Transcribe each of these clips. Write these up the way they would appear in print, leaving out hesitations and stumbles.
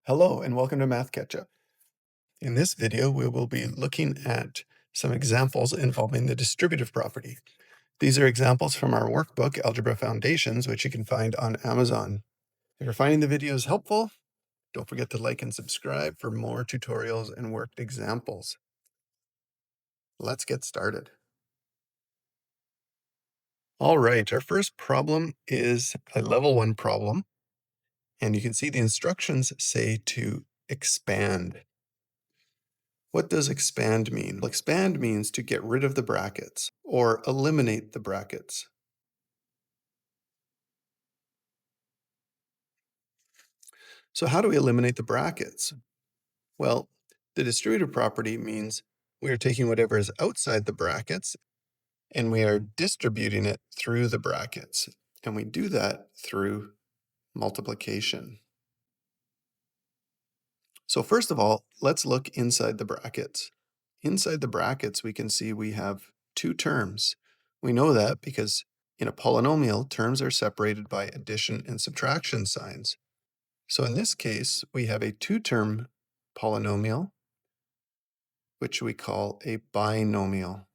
Hello and welcome to Math Ketchup. In this video, we will be looking at some examples involving the distributive property. These are examples from our workbook, Algebra Foundations, which you can find on Amazon. If you're finding the videos helpful, don't forget to like and subscribe for more tutorials and worked examples. Let's get started. All right, our first problem is a level 1 problem, and you can see the instructions say to expand. What does expand mean? Well, expand means to get rid of the brackets or eliminate the brackets. So how do we eliminate the brackets? Well, the distributive property means we are taking whatever is outside the brackets and we are distributing it through the brackets. And we do that through multiplication. So first of all, let's look inside the brackets. Inside the brackets, we can see we have two terms. We know that because in a polynomial, terms are separated by addition and subtraction signs. So in this case, we have a two-term polynomial, which we call a binomial.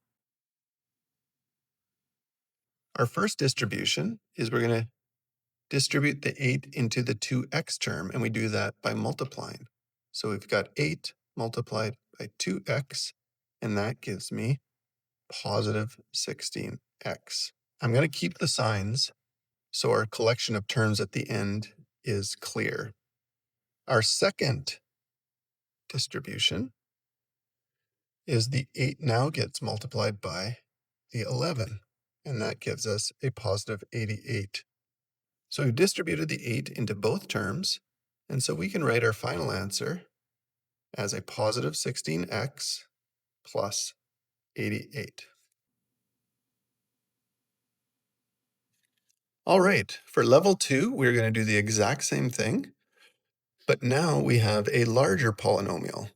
Our first distribution is we're going to distribute the 8 into the 2x term, and we do that by multiplying. So we've got 8 multiplied by 2x, and that gives me positive 16x. I'm going to keep the signs so our collection of terms at the end is clear. Our second distribution is the 8 now gets multiplied by the 11, and that gives us a positive 88. So we've distributed the 8 into both terms, and so we can write our final answer as a positive 16x plus 88. All right, for level 2, we're going to do the exact same thing, but now we have a larger polynomial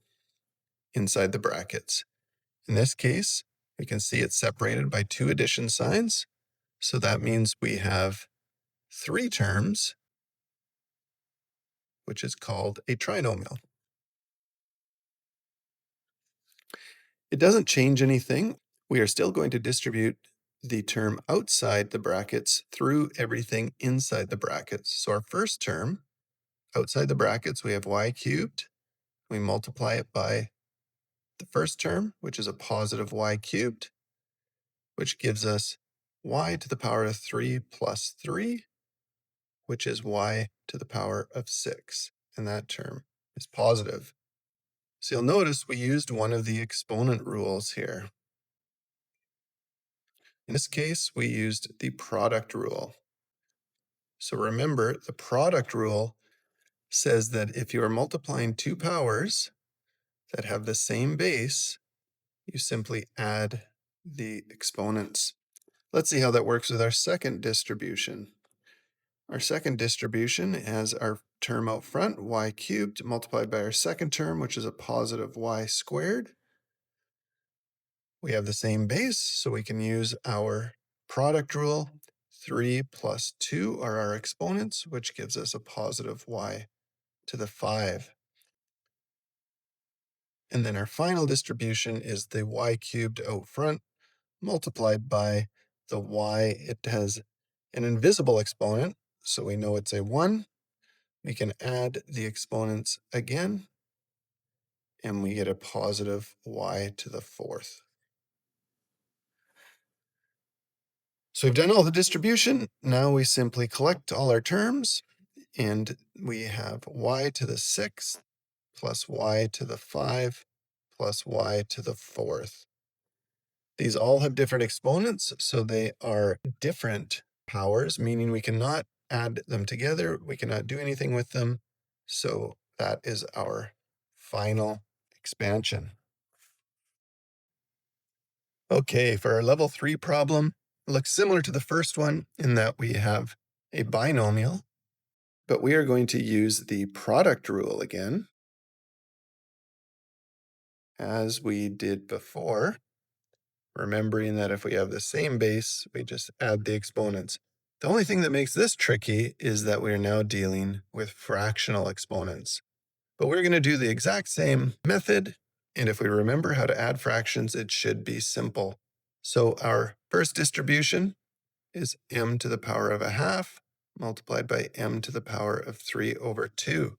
inside the brackets. In this case, we can see it's separated by two addition signs, so that means we have 3 terms, which is called a trinomial. It doesn't change anything. We are still going to distribute the term outside the brackets through everything inside the brackets. So our first term, outside the brackets, we have y cubed. We multiply it by the first term, which is a positive y cubed, which gives us y to the power of 3 plus 3, which is y to the power of 6. And that term is positive. So you'll notice we used one of the exponent rules here. In this case, we used the product rule. So remember, the product rule says that if you are multiplying two powers that have the same base, you simply add the exponents. Let's see how that works with our second distribution. Our second distribution has our term out front, y cubed, multiplied by our second term, which is a positive y squared. We have the same base, so we can use our product rule. 3 plus 2 are our exponents, which gives us a positive y to the 5. And then our final distribution is the y cubed out front multiplied by the y. It has an invisible exponent, so we know it's a 1. We can add the exponents again, and we get a positive y to the 4th. So we've done all the distribution. Now we simply collect all our terms, and we have y to the 6th plus y to the 5 plus y to the 4th. These all have different exponents, so they are different powers, meaning we cannot add them together. We cannot do anything with them. So that is our final expansion. Okay, for our level 3 problem, it looks similar to the first one in that we have a binomial, but we are going to use the product rule again, as we did before, remembering that if we have the same base, we just add the exponents. The only thing that makes this tricky is that we are now dealing with fractional exponents. But we're going to do the exact same method. And if we remember how to add fractions, it should be simple. So our first distribution is m to the power of a half multiplied by m to the power of 3 over 2.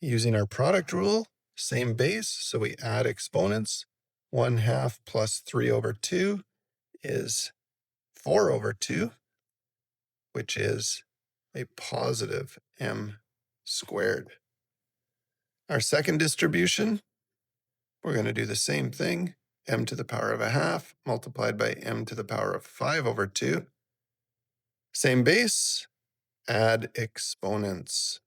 Using our product rule, same base, so we add exponents. 1/2 plus 3 over 2 is 4 over 2, which is a positive m squared. Our second distribution, we're going to do the same thing. M to the power of a half multiplied by m to the power of 5 over 2. Same base, add exponents.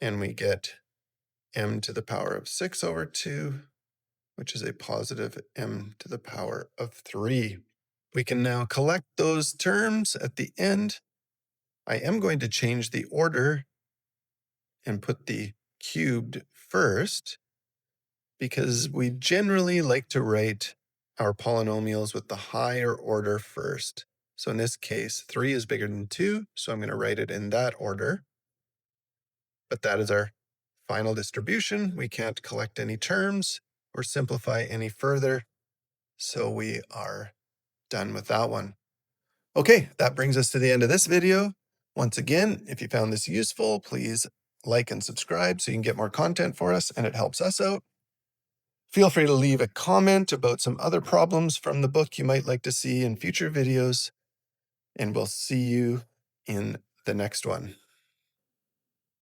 And we get m to the power of 6 over 2, which is a positive m to the power of 3. We can now collect those terms at the end. I am going to change the order and put the cubed first, because we generally like to write our polynomials with the higher order first. So in this case, 3 is bigger than 2, so I'm going to write it in that order. But that is our final distribution. We can't collect any terms or simplify any further, so we are done with that one. Okay, that brings us to the end of this video. Once again, if you found this useful, please like and subscribe so you can get more content for us, and it helps us out. Feel free to leave a comment about some other problems from the book you might like to see in future videos, and we'll see you in the next one.